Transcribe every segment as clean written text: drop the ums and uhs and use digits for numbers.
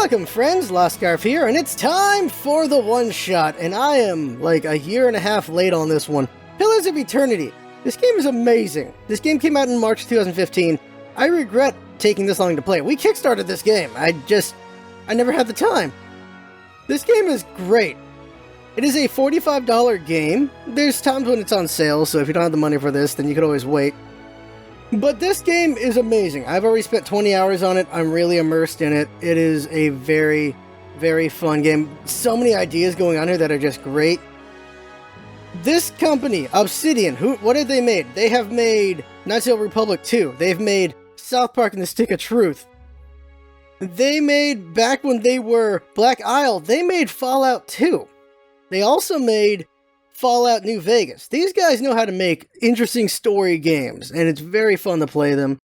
Welcome friends, LostScarf here, and it's time for the one-shot, and I am like a year and a half late on this one. Pillars of Eternity. This game is amazing. This game came out in March 2015. I regret taking this long to play. We kickstarted this game. I never had the time. This game is great. It is a $45 game. There's times when it's on sale, so if you don't have the money for this, then you could always wait. But this game is amazing. I've already spent 20 hours on it. I'm really immersed in it. It is a very, very fun game. So many ideas going on here that are just great. This company, Obsidian, what have they made? They have made Knights of the Republic 2. They've made South Park and the Stick of Truth. They made, back when they were Black Isle, they made Fallout 2. They also made Fallout New Vegas. These guys know how to make interesting story games, and it's very fun to play them.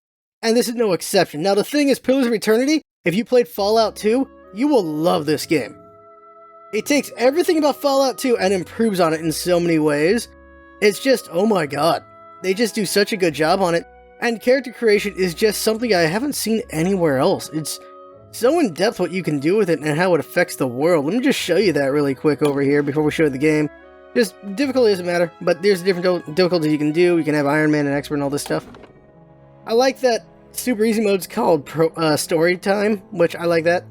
And this is no exception. Now the thing is, Pillars of Eternity, if you played Fallout 2, you will love this game. It takes everything about Fallout 2 and improves on it in so many ways. It's just, oh my god. They just do such a good job on it. And character creation is just something I haven't seen anywhere else. It's so in-depth what you can do with it and how it affects the world. Let me just show you that really quick over here before we show the game. Just, difficulty doesn't matter, but there's different difficulties you can do. You can have Iron Man and Expert and all this stuff. I like that super easy mode's called Story Time, which I like that.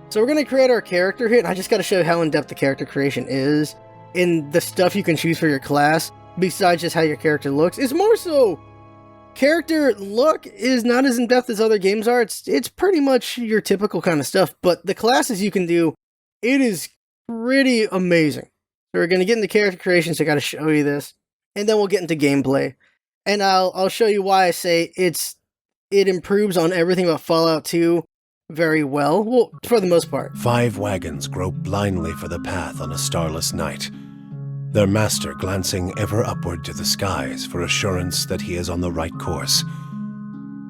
So we're going to create our character here, and I just got to show you how in-depth the character creation is in the stuff you can choose for your class, besides just how your character looks. It's more so, character look is not as in-depth as other games are. It's pretty much your typical kind of stuff, but the classes you can do, it is pretty amazing. So we're going to get into character creation, so I got to show you this. And then we'll get into gameplay. And I'll show you why I say it improves on everything about Fallout 2 very well. Well, for the most part. 5 wagons grope blindly for the path on a starless night, their master glancing ever upward to the skies for assurance that he is on the right course.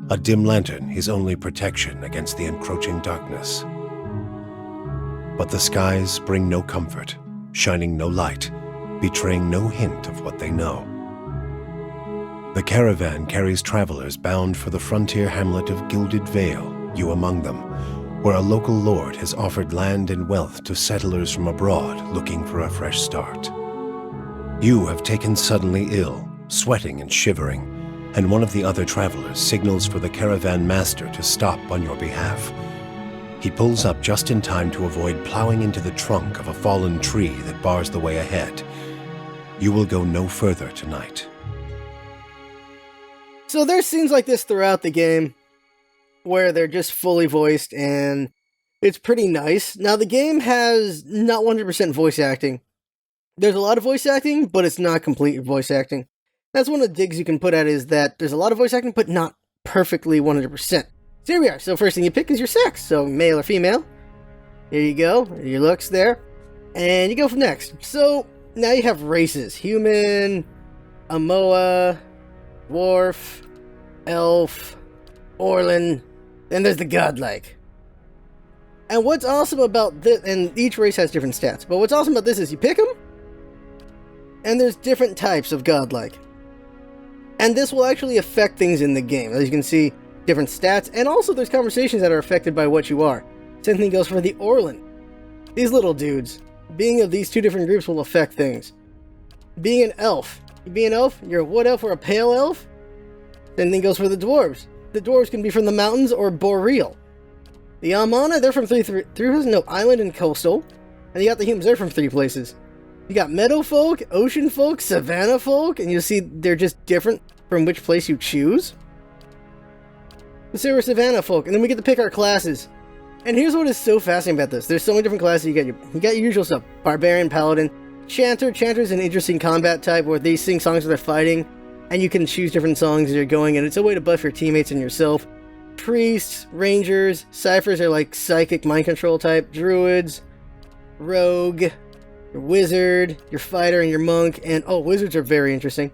A dim lantern his only protection against the encroaching darkness. But the skies bring no comfort, shining no light, betraying no hint of what they know. The caravan carries travelers bound for the frontier hamlet of Gilded Vale, you among them, where a local lord has offered land and wealth to settlers from abroad looking for a fresh start. You have taken suddenly ill, sweating and shivering, and one of the other travelers signals for the caravan master to stop on your behalf. He pulls up just in time to avoid plowing into the trunk of a fallen tree that bars the way ahead. You will go no further tonight. So there's scenes like this throughout the game, where they're just fully voiced, and it's pretty nice. Now the game has not 100% voice acting. There's a lot of voice acting, but it's not complete voice acting. That's one of the digs you can put at is that there's a lot of voice acting, but not perfectly 100%. So here we are. So first thing you pick is your sex. So male or female. Here you go. Your looks there. And you go from next. So now you have races. Human, Amoa, Dwarf, Elf, Orlan, then there's the Godlike. And what's awesome about this, and each race has different stats, but what's awesome about this is you pick them, and there's different types of Godlike. And this will actually affect things in the game. As you can see, different stats, and also there's conversations that are affected by what you are. Same thing goes for the Orlan. These little dudes, being of these two different groups will affect things. Being an elf. You be an elf, you're a wood elf or a pale elf. Same thing goes for the dwarves. The dwarves can be from the mountains or boreal. The Amana, they're from three places, no, island and coastal. And you got the humans, they're from 3 places. You got meadow folk, ocean folk, savannah folk, and you'll see they're just different from which place you choose. So we're savannah folk, and then we get to pick our classes. And here's what is so fascinating about this. There's so many different classes. You got your usual stuff. Barbarian, paladin, chanter. Chanter's an interesting combat type where they sing songs when they're fighting, and you can choose different songs as you're going, and it's a way to buff your teammates and yourself. Priests, rangers, ciphers are like psychic mind control type. Druids, rogue, your wizard, your fighter, and your monk. And oh, wizards are very interesting.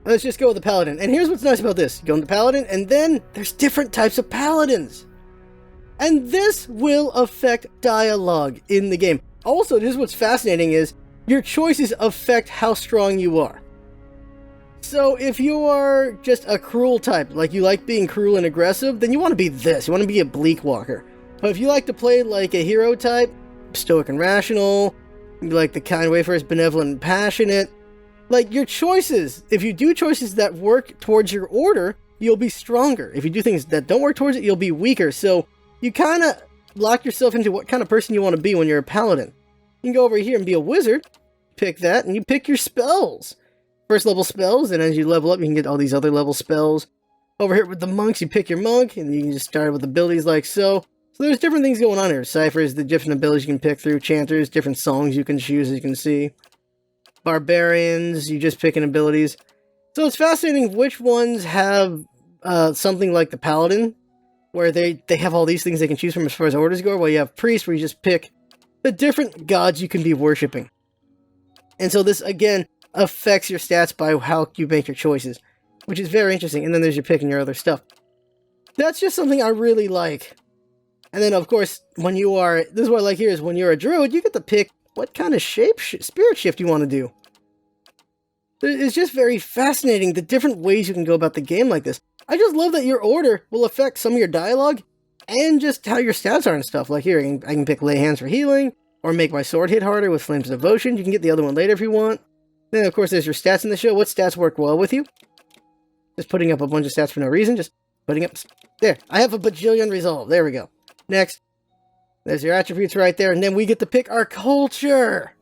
Let's just go with the paladin. And here's what's nice about this. You go into paladin, and then there's different types of paladins. And this will affect dialogue in the game. Also, this is what's fascinating is your choices affect how strong you are. So if you are just a cruel type, like you like being cruel and aggressive, then you want to be this. You want to be a bleak walker. But if you like to play like a hero type, stoic and rational, you like the kind wayfarers, benevolent and passionate, like your choices, if you do choices that work towards your order, you'll be stronger. If you do things that don't work towards it, you'll be weaker. So you kind of lock yourself into what kind of person you want to be when you're a paladin. You can go over here and be a wizard, pick that, and you pick your spells. First level spells, and as you level up, you can get all these other level spells. Over here with the monks, you pick your monk, and you can just start with abilities like so. So there's different things going on here. Ciphers, the different abilities you can pick through. Chanters, different songs you can choose, as you can see. Barbarians, you just pick in abilities. So it's fascinating which ones have something like the paladin, where they have all these things they can choose from as far as orders go, while you have priests, where you just pick the different gods you can be worshipping. And so this, again, affects your stats by how you make your choices, which is very interesting. And then there's your pick and your other stuff. That's just something I really like. And then, of course, when you are... This is what I like here, is when you're a druid, you get to pick what kind of spirit shift you want to do. It's just very fascinating, the different ways you can go about the game like this. I just love that your order will affect some of your dialogue, and just how your stats are and stuff. Like here, I can pick lay hands for healing, or make my sword hit harder with Flames of Devotion. You can get the other one later if you want. Then, of course, there's your stats in the show. What stats work well with you? Just putting up a bunch of stats for no reason. Just putting up... There, I have a bajillion resolve. There we go. Next. There's your attributes right there, and then we get to pick our culture.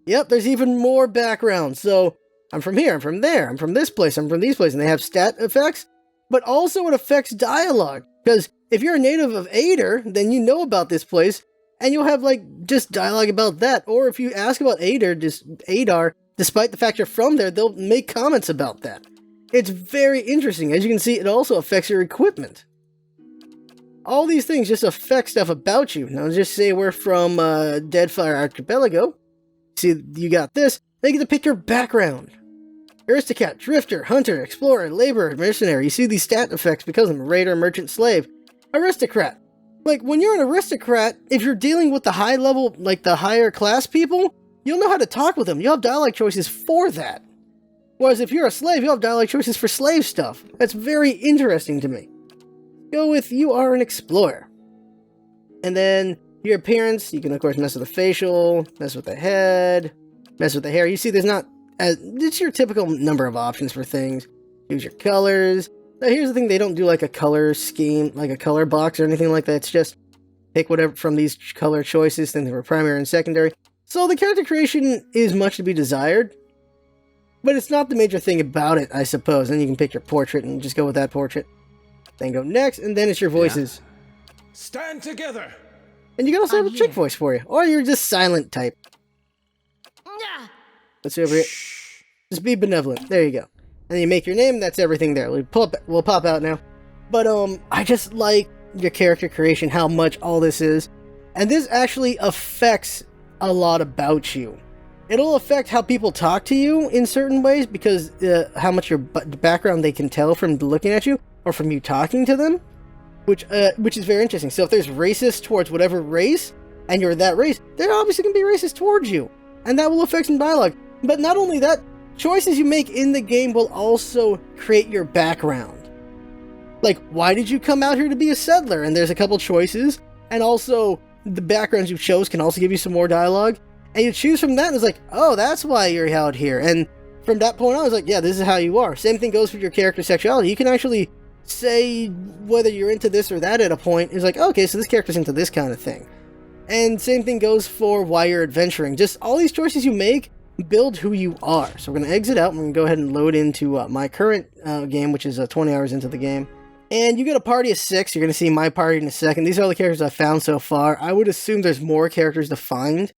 Yep, there's even more background. So, I'm from here, I'm from there, I'm from this place, I'm from these places, and they have stat effects, but also it affects dialogue. Because if you're a native of Ader, then you know about this place, and you'll have, like, just dialogue about that. Or if you ask about Adar, despite the fact you're from there, they'll make comments about that. It's very interesting. As you can see, it also affects your equipment. All these things just affect stuff about you. Now, just say we're from Deadfire Archipelago. See, you got this. They get to pick your background. Aristocrat, Drifter, Hunter, Explorer, Laborer, Mercenary. You see these stat effects because of them. Raider, Merchant, Slave. Aristocrat. Like, when you're an aristocrat, if you're dealing with the high level, like the higher class people, you'll know how to talk with them. You'll have dialogue choices for that. Whereas if you're a slave, you'll have dialogue choices for slave stuff. That's very interesting to me. Go with you are an explorer. And then your appearance, you can of course mess with the facial, mess with the head, mess with the hair. You see there's not, it's your typical number of options for things. Use your colors. Now here's the thing, they don't do like a color scheme, like a color box or anything like that. It's just pick whatever from these color choices, things for primary and secondary. So the character creation is much to be desired. But it's not the major thing about it, I suppose. Then you can pick your portrait and just go with that portrait. Then go next, and then it's your voices. Yeah. Stand together! And you can also have a chick voice for you. Or you're just silent type. Let's see over here. Just be benevolent. There you go. And then you make your name, that's everything there. We'll pop out now. But I just like your character creation, how much all this is. And this actually affects a lot about you. It'll affect how people talk to you in certain ways, because how much your background they can tell from looking at you, or from you talking to them, which is very interesting. So if there's racist towards whatever race, and you're that race, they're obviously going to be racist towards you. And that will affect some dialogue. But not only that, choices you make in the game will also create your background. Like, why did you come out here to be a settler? And there's a couple choices, and also the backgrounds you chose can also give you some more dialogue. And you choose from that, and it's like, oh, that's why you're out here. And from that point on, I was like, yeah, this is how you are. Same thing goes for your character sexuality. You can actually say whether you're into this or that at a point. It's like, okay, so this character's into this kind of thing. And same thing goes for why you're adventuring. Just all these choices you make build who you are. So we're going to exit out, and we're going to go ahead and load into my current game, which is 20 hours into the game. And you get a party of 6. You're going to see my party in a second. These are all the characters I've found so far. I would assume there's more characters to find.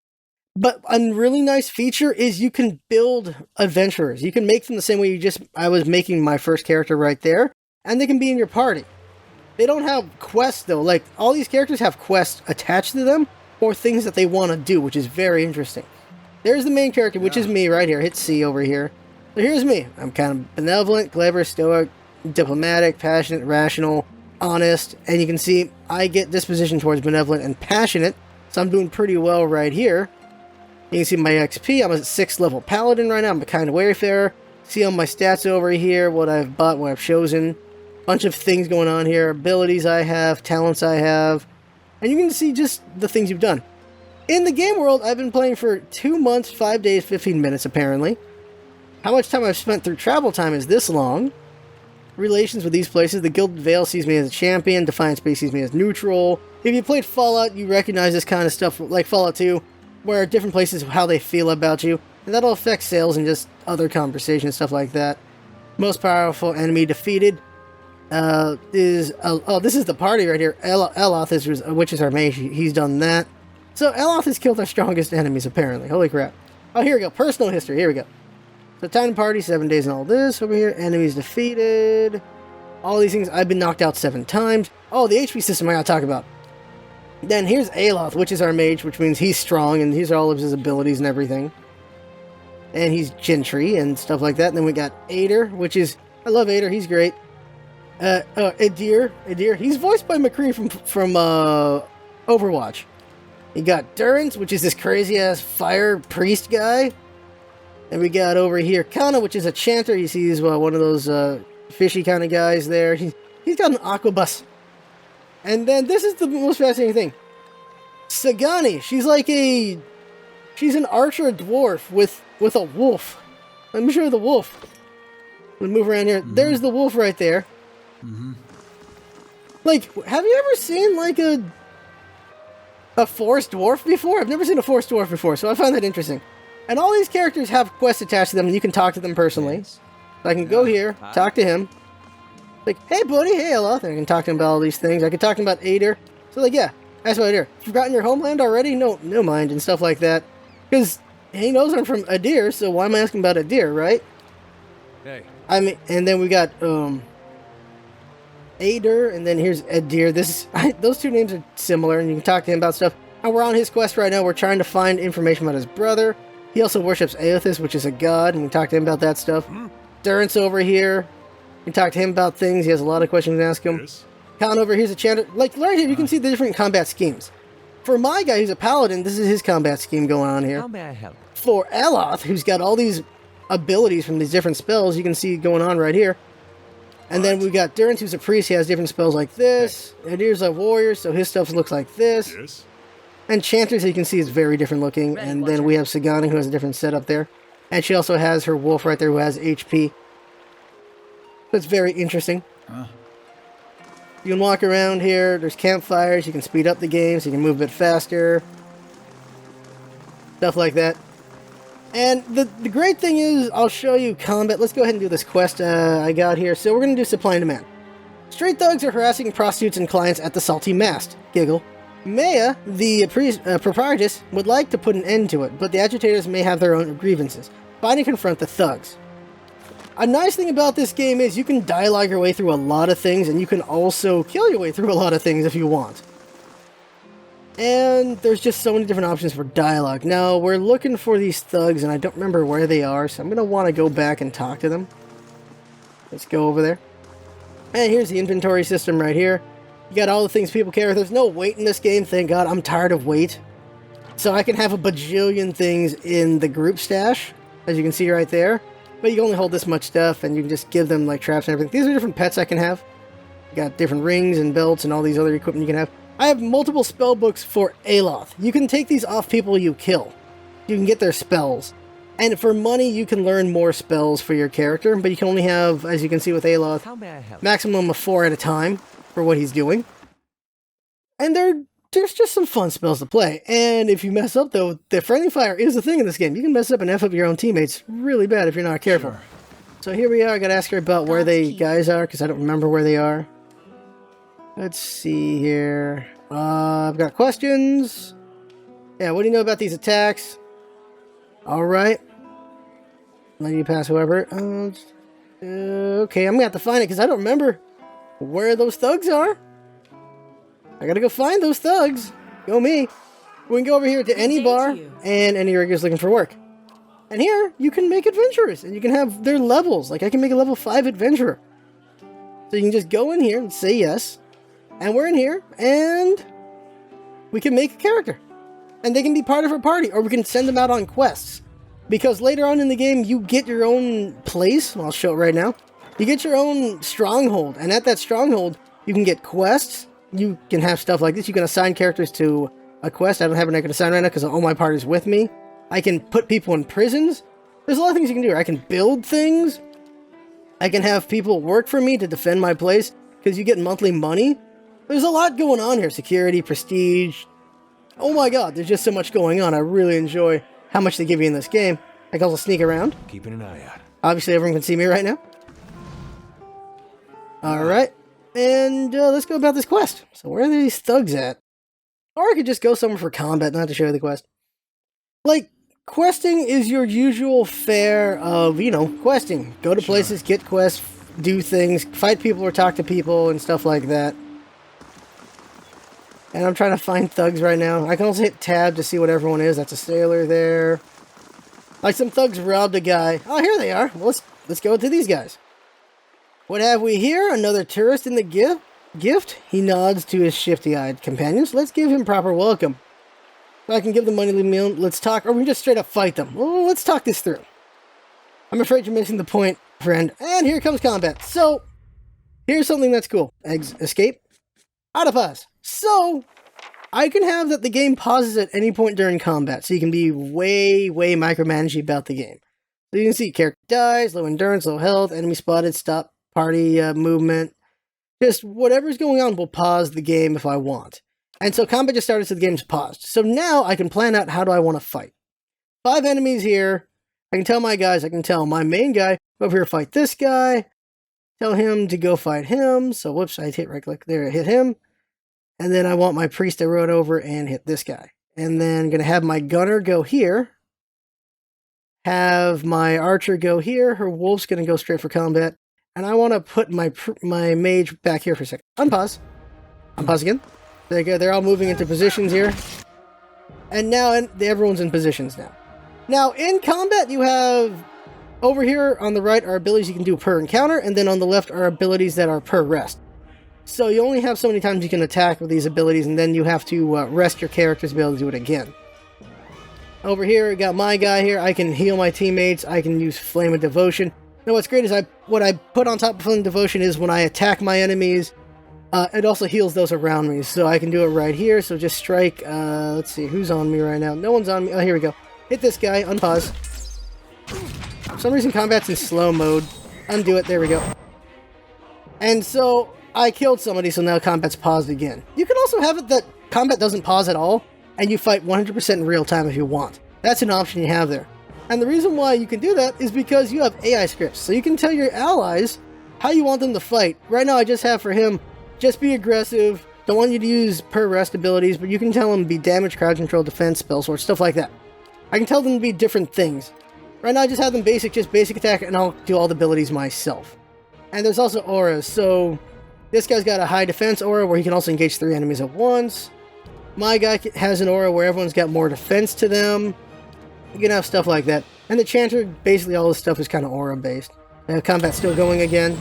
But a really nice feature is you can build adventurers. You can make them the same way I was making my first character right there, and they can be in your party. They don't have quests though. Like, all these characters have quests attached to them, or things that they want to do, which is very interesting. There's the main character, which is me right here. Hit C over here. So here's me. I'm kind of benevolent, clever, stoic, diplomatic, passionate, rational, honest, and you can see I get disposition towards benevolent and passionate, so I'm doing pretty well right here. You can see my XP, I'm a 6th level paladin right now, I'm a kind of wayfarer, See all my stats over here, what I've bought, what I've chosen. Bunch of things going on here, abilities I have, talents I have, and you can see just the things you've done. In the game world, I've been playing for 2 months, 5 days, 15 minutes apparently. How much time I've spent through travel time is this long. Relations with these places, the Gilded Veil sees me as a champion, Defiant Space sees me as neutral. If you played Fallout, you recognize this kind of stuff, like Fallout 2, where different places, how they feel about you, and that'll affect sales and just other conversations, stuff like that. Most powerful enemy defeated this is the party right here. Eloth, which is our mage, he's done that. So Eloth has killed our strongest enemies, apparently. Holy crap. Oh, here we go. Personal history. Here we go. So time to party, 7 days and all this. Over here, enemies defeated. All these things. I've been knocked out 7 times. Oh, the HP system I gotta talk about. Then here's Aloth, which is our mage, which means he's strong, and these are all of his abilities and everything. And he's gentry and stuff like that. And then we got Ader, which is... I love Ader. He's great. Adir. He's voiced by McCree from Overwatch. You got Durance, which is this crazy-ass fire priest guy. And we got over here Kana, which is a chanter. You see he's one of those fishy kind of guys there. He's got an aquabus. And then this is the most fascinating thing. Sagani, she's an archer dwarf with a wolf. Let me show you the wolf. We'll move around here. There's the wolf right there. Like, have you ever seen like a forest dwarf before? I've never seen a forest dwarf before, so I find that interesting. And all these characters have quests attached to them, and you can talk to them personally. So I can go here, talk to him. Like, hey buddy, hey Eloth. And I can talk to him about all these things. I can talk to him about Ader. So like, yeah, that's what I do. Forgotten your homeland already? No mind, and stuff like that. Because he knows I'm from Adir, so why am I asking about Adir, right? Hey. I mean, and then we got, Ader, and then here's Adir. Those two names are similar, and you can talk to him about stuff. And we're on his quest right now. We're trying to find information about his brother. He also worships Aothis, which is a god, and we can talk to him about that stuff. Durance over here. You can talk to him about things. He has a lot of questions to ask him. Yes. Khan over here's a chanter. Like, right here, you can see the different combat schemes. For my guy who's a paladin, this is his combat scheme going on here. How may I help? For Eloth, who's got all these abilities from these different spells, you can see going on right here. And then we got Durance, who's a priest. He has different spells like this. And here's a warrior, so his stuff looks like this. Yes. And Chanter, so you can see, is very different looking. And then we have Sagani, who has a different setup there. And she also has her wolf right there, who has HP. That's very interesting. You can walk around here. There's campfires. You can speed up the game, so you can move a bit faster. Stuff like that. And the great thing is, I'll show you combat. Let's go ahead and do this quest I got here. So we're going to do supply and demand. Street thugs are harassing prostitutes and clients at the Salty Mast. Giggle. Maya, the proprietress, would like to put an end to it, but the agitators may have their own grievances. Find and confront the thugs. A nice thing about this game is you can dialogue your way through a lot of things, and you can also kill your way through a lot of things if you want. And there's just so many different options for dialogue. Now, we're looking for these thugs, and I don't remember where they are, so I'm going to want to go back and talk to them. Let's go over there. And here's the inventory system right here. You got all the things people care. There's no weight in this game, thank God. I'm tired of weight. So I can have a bajillion things in the group stash, as you can see right there. But you can only hold this much stuff, and you can just give them like traps and everything. These are different pets I can have. You got different rings and belts and all these other equipment you can have. I have multiple spell books for Aloth. You can take these off people you kill. You can get their spells. And for money, you can learn more spells for your character, but you can only have, as you can see with Aloth, How may I help? maximum of 4 at a time for what he's doing. And there's just some fun spells to play. And if you mess up, though, the friendly fire is a thing in this game. You can mess up and F up your own teammates really bad if you're not careful. Sure. So here we are. I gotta ask her about where they guys are, because I don't remember where they are. Let's see here. I've got questions. Yeah, what do you know about these attacks? Alright. Let you pass, whoever. Okay, I'm gonna have to find it, because I don't remember where those thugs are. I gotta go find those thugs. Go me. We can go over here to any bar, and any riggers looking for work. And here, you can make adventurers, and you can have their levels. Like, I can make a level 5 adventurer. So you can just go in here and say yes. And we're in here, and we can make a character. And they can be part of our party, or we can send them out on quests. because later on in the game, you get your own place. I'll show it right now. You get your own stronghold, and at that stronghold, you can get quests. You can have stuff like this. You can assign characters to a quest. I don't have an I can assign right now because all my party's with me. I can put people in prisons. There's a lot of things you can do. I can build things. I can have people work for me to defend my place because you get monthly money. There's a lot going on here. Security, prestige. Oh my god, there's just so much going on. I really enjoy how much they give you in this game. I can also sneak around. Keeping an eye out. Obviously, everyone can see me right now. Alright. And let's go about this quest. So where are these thugs at? Or I could just go somewhere for combat, not to show you the quest. Like, questing is your usual fare of, you know, questing. Go to places, get quests, do things, fight people or talk to people and stuff like that. And I'm trying to find thugs right now. I can also hit tab to see what everyone is. That's a sailor there. Like some thugs robbed a guy. Oh, here they are. Well, let's go to these guys. What have we here? Another tourist in the gift. He nods to his shifty-eyed companions. Let's give him proper welcome. So I can give them money, leave me alone. Let's talk, or we can just straight up fight them. Well, let's talk this through. I'm afraid you're missing the point, friend. And here comes combat. So, here's something that's cool. Escape. Out of pause. So, I can have that the game pauses at any point during combat, so you can be way micromanaging about the game. So you can see character dies, low endurance, low health, enemy spotted, stop party movement. Just whatever's going on will pause the game if I want. And so combat just started, so the game's paused. So now I can plan out how do I want to fight. 5 enemies here. I can tell my guys, I can tell my main guy, go over here fight this guy. Tell him to go fight him. So whoops, I hit right click there, hit him. And then I want my priest to rode over and hit this guy. And then I'm going to have my gunner go here. Have my archer go here. Her wolf's going to go straight for combat. And I want to put my mage back here for a second. Unpause. Unpause again. There you go. They're all moving into positions here. And now everyone's in positions now. Now, in combat, you have... Over here on the right are abilities you can do per encounter. And then on the left are abilities that are per rest. So you only have so many times you can attack with these abilities, and then you have to rest your characters to be able to do it again. Over here, we got my guy here. I can heal my teammates. I can use Flame of Devotion. Now what's great is what I put on top of Flame of Devotion is when I attack my enemies, it also heals those around me. So I can do it right here. So just strike, let's see, who's on me right now? No one's on me. Oh, here we go. Hit this guy, unpause. For some reason, combat's in slow mode. Undo it, there we go. And so... I killed somebody, so now combat's paused again. You can also have it that combat doesn't pause at all, and you fight 100% in real time if you want. That's an option you have there. And the reason why you can do that is because you have AI scripts, so you can tell your allies how you want them to fight. Right now I just have for him, just be aggressive, don't want you to use per rest abilities, but you can tell him to be damage, crowd control, defense, spell sword, stuff like that. I can tell them to be different things. Right now I just have them just basic attack, and I'll do all the abilities myself. And there's also auras, so... This guy's got a high defense aura where he can also engage 3 enemies at once. My guy has an aura where everyone's got more defense to them. You can have stuff like that. And the Chanter, basically all this stuff is kind of aura based. Combat's still going again.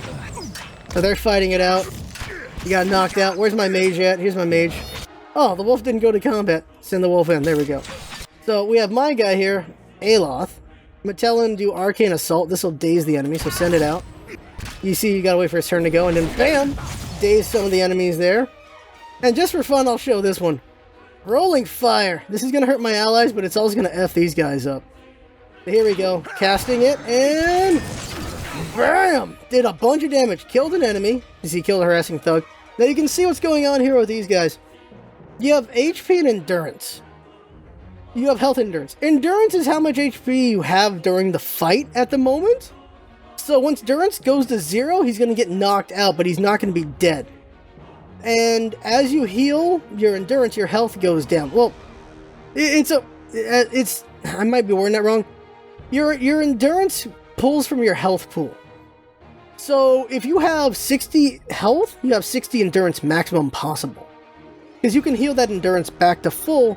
So they're fighting it out. He got knocked out. Where's my mage at? Here's my mage. Oh, the wolf didn't go to combat. Send the wolf in. There we go. So we have my guy here, Aloth. I'm going to tell him to do Arcane Assault. This will daze the enemy, so send it out. You see, you gotta wait for his turn to go, and then bam! Daze some of the enemies there. And just for fun, I'll show this one. Rolling Fire. This is gonna hurt my allies, but it's also gonna F these guys up. But here we go. Casting it, and... Bam! Did a bunch of damage. Killed an enemy. As he killed a harassing thug. Now you can see what's going on here with these guys. You have HP and Endurance. You have Health and Endurance. Endurance is how much HP you have during the fight at the moment. So once endurance goes to 0, he's going to get knocked out, but he's not going to be dead. And as you heal your endurance, your health goes down. Well, I might be wording that wrong. Your endurance pulls from your health pool. So if you have 60 health, you have 60 endurance maximum possible. Because you can heal that endurance back to full,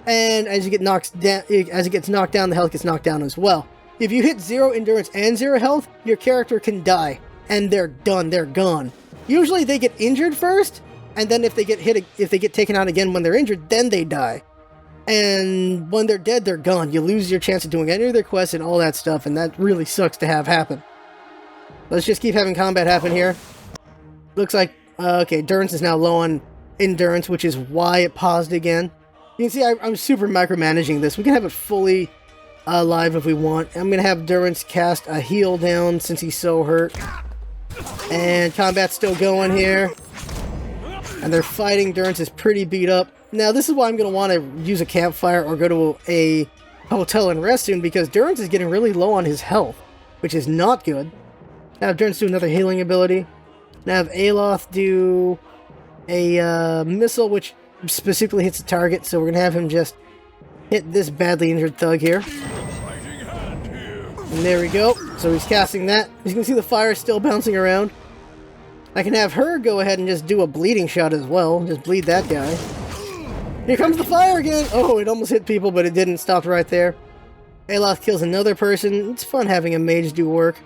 and as it gets knocked down, the health gets knocked down as well. If you hit 0 endurance and 0 health, your character can die, and they're done, they're gone. Usually they get injured first, and then if they get taken out again when they're injured, then they die. And when they're dead, they're gone. You lose your chance of doing any of their quests and all that stuff, and that really sucks to have happen. Let's just keep having combat happen here. Looks like, okay, Durance is now low on endurance, which is why it paused again. You can see I'm super micromanaging this. We can have it fully live if we want. I'm going to have Durance cast a heal down since he's so hurt. And combat's still going here. And they're fighting. Durance is pretty beat up. Now, this is why I'm going to want to use a campfire or go to a hotel and rest soon, because Durance is getting really low on his health, which is not good. Now have Durance do another healing ability. Now have Aloth do a missile, which specifically hits a target, so we're going to have him just hit this badly injured thug here. And there we go. So he's casting that. As you can see, the fire is still bouncing around. I can have her go ahead and just do a bleeding shot as well. Just bleed that guy. Here comes the fire again! Oh, it almost hit people, but it didn't. Stopped right there. Aloth kills another person. It's fun having a mage do work.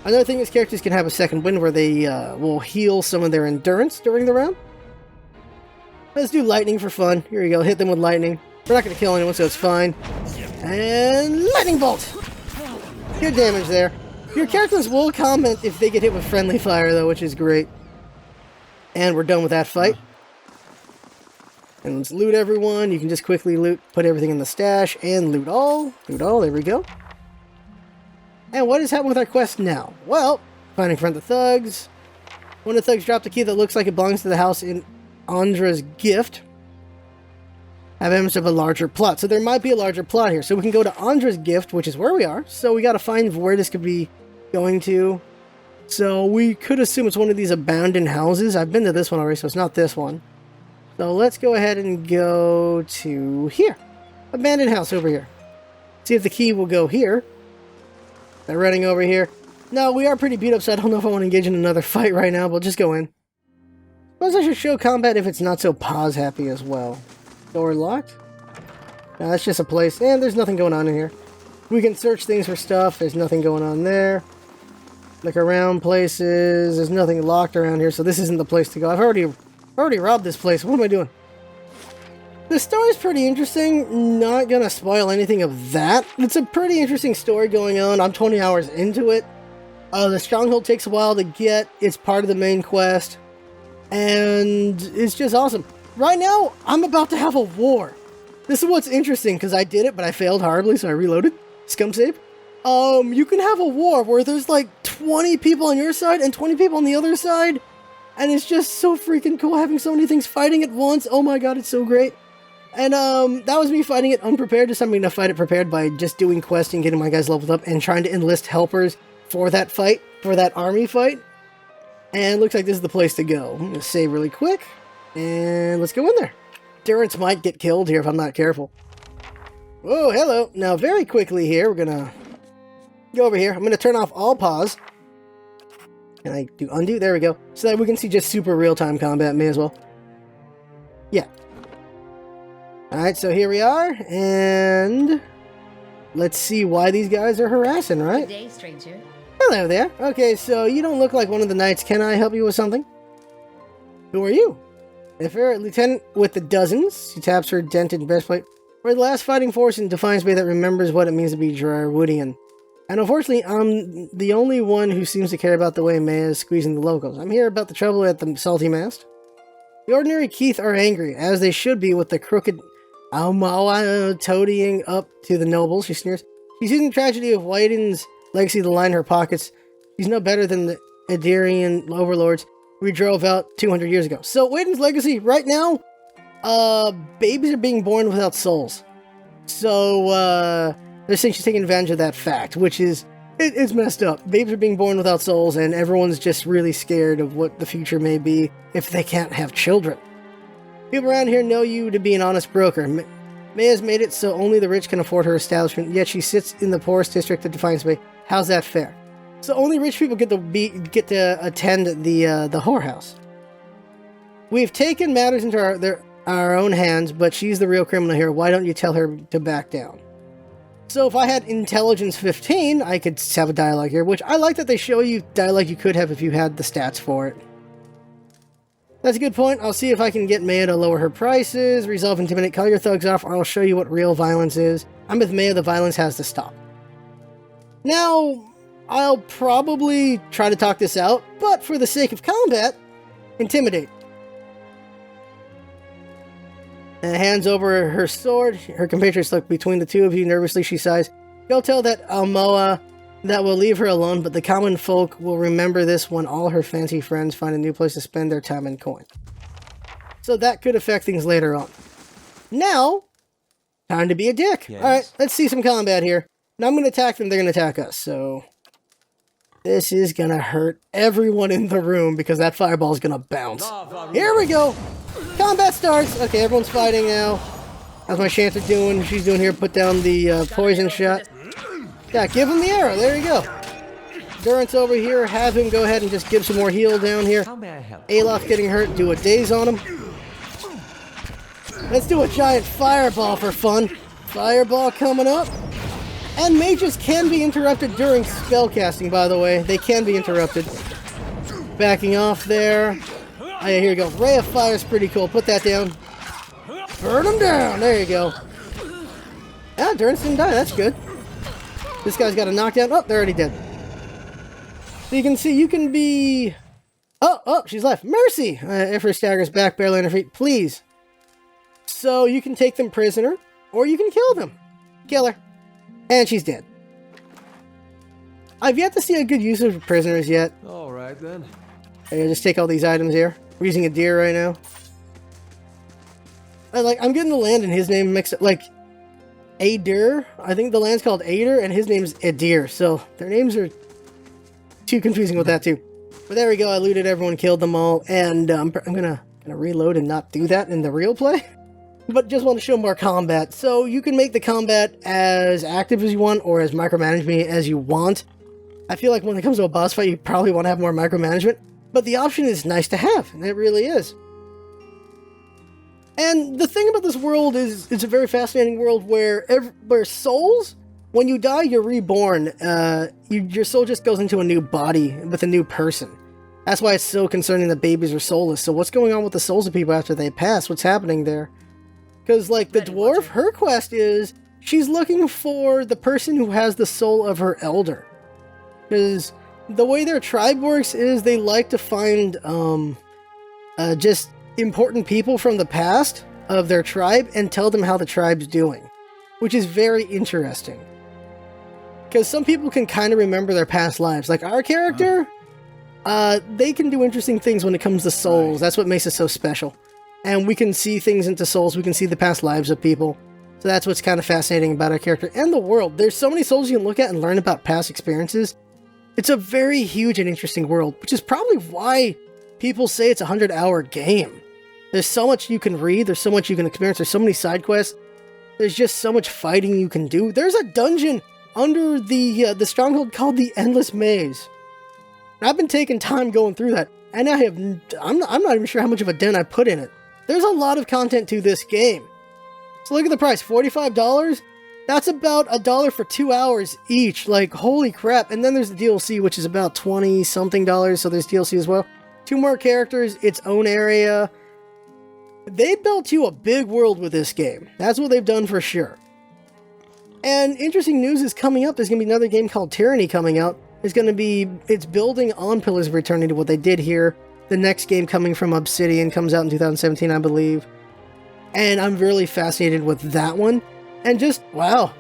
Another thing is characters can have a second wind where they will heal some of their endurance during the round. Let's do lightning for fun. Here we go. Hit them with lightning. We're not going to kill anyone, so it's fine. And lightning bolt! Good damage there. Your characters will comment if they get hit with friendly fire, though, which is great. And we're done with that fight. And let's loot everyone. You can just quickly loot, put everything in the stash, and loot all. Loot all, there we go. And what has happened with our quest now? Well, finding friend the thugs. One of the thugs dropped a key that looks like it belongs to the house in Andra's gift. Have evidence of a larger plot. So there might be a larger plot here. So we can go to Andra's gift, which is where we are. So we got to find where this could be going to. So we could assume it's one of these abandoned houses. I've been to this one already, so it's not this one. So let's go ahead and go to here. Abandoned house over here. See if the key will go here. They're running over here. No, we are pretty beat up, so I don't know if I want to engage in another fight right now, but just go in. Suppose I should show combat if it's not so pause happy as well. Door locked? No, that's just a place. And there's nothing going on in here. We can search things for stuff. There's nothing going on there. Look around places. There's nothing locked around here, so this isn't the place to go. I've already robbed this place. What am I doing? The story's pretty interesting. Not gonna spoil anything of that. It's a pretty interesting story going on. I'm 20 hours into it. The stronghold takes a while to get. It's part of the main quest. And it's just awesome. Right now, I'm about to have a war. This is what's interesting, because I did it, but I failed horribly, so I reloaded. Scum save. You can have a war where there's like 20 people on your side and 20 people on the other side. And it's just so freaking cool having so many things fighting at once. Oh my god, it's so great. And that was me fighting it unprepared. Just I'm going to fight it prepared by just doing questing, getting my guys leveled up, and trying to enlist helpers for that fight, for that army fight. And it looks like this is the place to go. I'm going to save really quick, and let's go in there. Durance might get killed here if I'm not careful. Oh, hello. Now, very quickly here, we're going to go over here. I'm going to turn off all pause. Can I do undo? There we go. So that we can see just super real-time combat. May as well. Yeah. Alright, so here we are, and let's see why these guys are harassing, right? Good day, stranger. Hello there. Okay, so you don't look like one of the knights. Can I help you with something? Who are you? If you're a lieutenant with the dozens, she taps her dented breastplate. We're the last fighting force in Defiance Bay that remembers what it means to be Drywoodian. And unfortunately, I'm the only one who seems to care about the way Maya is squeezing the locals. I'm here about the trouble at the Salty Mast. The ordinary Keith are angry, as they should be with the crooked toadying up to the nobles, she sneers. She's using the tragedy of Wyden's legacy to line her pockets. She's no better than the Adirian overlords we drove out 200 years ago. So, Wyden's legacy, right now, babies are being born without souls. So, they're saying she's taking advantage of that fact, which is, it's messed up. Babies are being born without souls, and everyone's just really scared of what the future may be if they can't have children. People around here know you to be an honest broker. May has made it so only the rich can afford her establishment, yet she sits in the poorest district of Defiance Bay. How's that fair? So only rich people get to attend the whorehouse. We've taken matters into our own hands, but she's the real criminal here. Why don't you tell her to back down? So if I had intelligence 15, I could have a dialogue here, which I like that they show you dialogue you could have if you had the stats for it. That's a good point. I'll see if I can get Maya to lower her prices, resolve intimidate, call your thugs off, or I'll show you what real violence is. I'm with Maya, the violence has to stop. Now, I'll probably try to talk this out, but for the sake of combat, intimidate. And hands over her sword. Her compatriots look between the two of you. Nervously, she sighs. Go tell that Almoa that will leave her alone, but the common folk will remember this when all her fancy friends find a new place to spend their time and coin. So that could affect things later on. Now, time to be a dick. Yes. Alright, let's see some combat here. Now I'm going to attack them, they're going to attack us, so... This is going to hurt everyone in the room because that fireball is going to bounce. Here we go! Combat starts! Okay, everyone's fighting now. How's my Shanta doing? She's doing here, put down the poison shot. Yeah, give him the arrow. There you go. Durant's over here. Have him go ahead and just give some more heal down here. How may I help? Alof getting hurt. Do a daze on him. Let's do a giant fireball for fun. Fireball coming up. And mages can be interrupted during spellcasting, by the way. They can be interrupted. Backing off there. Oh, yeah, here you go. Ray of Fire is pretty cool. Put that down. Burn him down. There you go. Ah, Durant didn't die. That's good. This guy's got a knockdown. Oh, they're already dead. So you can see, you can be... Oh, she's left. Mercy! If her staggers back, barely on her feet. Please. So you can take them prisoner, or you can kill them. Kill her. And she's dead. I've yet to see a good use of prisoners yet. Alright then. Okay, just take all these items here. We're using a deer right now. I'm getting the land and his name mixed up. Like, Adir. I think the land's called Adir, and his name's Adir. So their names are too confusing with that too. But there we go. I looted everyone, killed them all, and I'm gonna reload and not do that in the real play. But just want to show more combat. So you can make the combat as active as you want, or as micromanagement as you want. I feel like when it comes to a boss fight, you probably want to have more micromanagement. But the option is nice to have. It really is. And the thing about this world is, it's a very fascinating world where souls, when you die, you're reborn. Your soul just goes into a new body with a new person. That's why it's so concerning that babies are soulless. So what's going on with the souls of people after they pass? What's happening there? Because, like, the dwarf, her quest is, she's looking for the person who has the soul of her elder. Because the way their tribe works is they like to find, just important people from the past of their tribe and tell them how the tribe's doing, which is very interesting because some people can kind of remember their past lives. Like our character, they can do interesting things when it comes to souls. That's what makes it so special, and we can see things into souls. We can see the past lives of people, so that's what's kind of fascinating about our character and the world. There's so many souls you can look at and learn about past experiences. It's a very huge and interesting world, which is probably why people say it's a 100-hour game. There's so much you can read, there's so much you can experience, there's so many side quests, there's just so much fighting you can do. There's a dungeon under the stronghold called the Endless Maze. And I've been taking time going through that, and I'm not even sure how much of a dent I put in it. There's a lot of content to this game. So look at the price, $45? That's about $1 for 2 hours each, like holy crap. And then there's the DLC, which is about $20-something, so there's DLC as well. 2 more characters, its own area. They built you a big world with this game. That's what they've done for sure. And interesting news is coming up. There's going to be another game called Tyranny coming out. It's building on Pillars of Eternity, what they did here. The next game coming from Obsidian comes out in 2017, I believe. And I'm really fascinated with that one. And just, wow.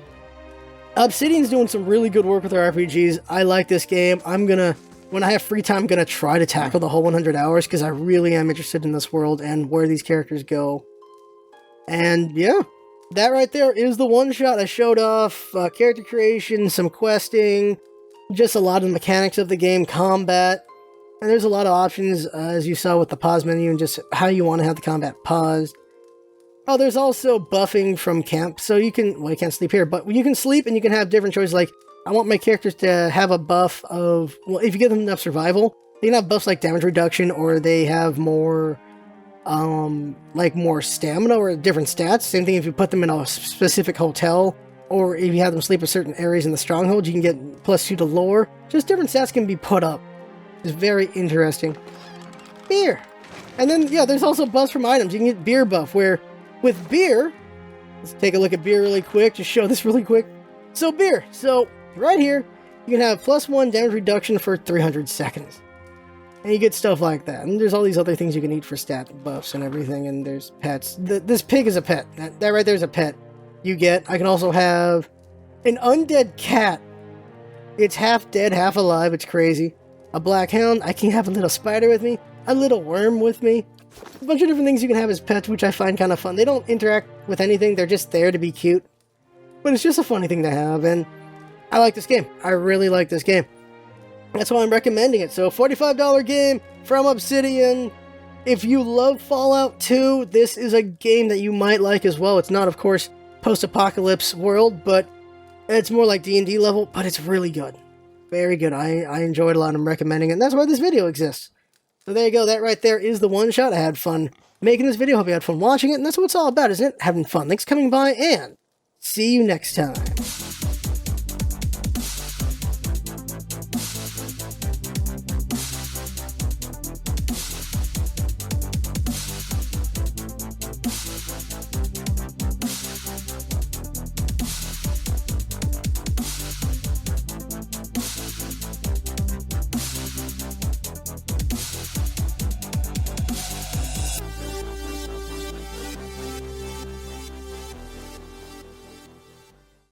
Obsidian's doing some really good work with their RPGs. I like this game. When I have free time, I'm going to try to tackle the whole 100 hours because I really am interested in this world and where these characters go. And yeah, that right there is the one shot. I showed off character creation, some questing, just a lot of the mechanics of the game, combat. And there's a lot of options, as you saw with the pause menu and just how you want to have the combat paused. Oh, there's also buffing from camp. So you can't sleep here, but you can sleep and you can have different choices like, I want my characters to have a buff of, well, if you give them enough survival, they can have buffs like damage reduction, or they have more, more stamina or different stats. Same thing if you put them in a specific hotel, or if you have them sleep in certain areas in the stronghold, you can get +2 to lore. Just different stats can be put up. It's very interesting. Here. And then, yeah, there's also buffs from items. You can get beer buff, where with beer, let's take a look at beer really quick, just show this really quick. So beer, so right here, you can have +1 damage reduction for 300 seconds. And you get stuff like that. And there's all these other things you can eat for stat buffs and everything, and there's pets. This pig is a pet. That right there is a pet you get. I can also have an undead cat. It's half dead, half alive. It's crazy. A black hound. I can have a little spider with me. A little worm with me. A bunch of different things you can have as pets, which I find kind of fun. They don't interact with anything. They're just there to be cute. But it's just a funny thing to have, and I like this game. I really like this game. That's why I'm recommending it. So, $45 game from Obsidian. If you love Fallout 2, this is a game that you might like as well. It's not, of course, post-apocalypse world, but it's more like D&D level, but it's really good. Very good. I enjoyed it a lot. I'm recommending it, and that's why this video exists. So there you go. That right there is the one shot. I had fun making this video. Hope you had fun watching it, and that's what it's all about, isn't it? Having fun. Thanks for coming by, and see you next time.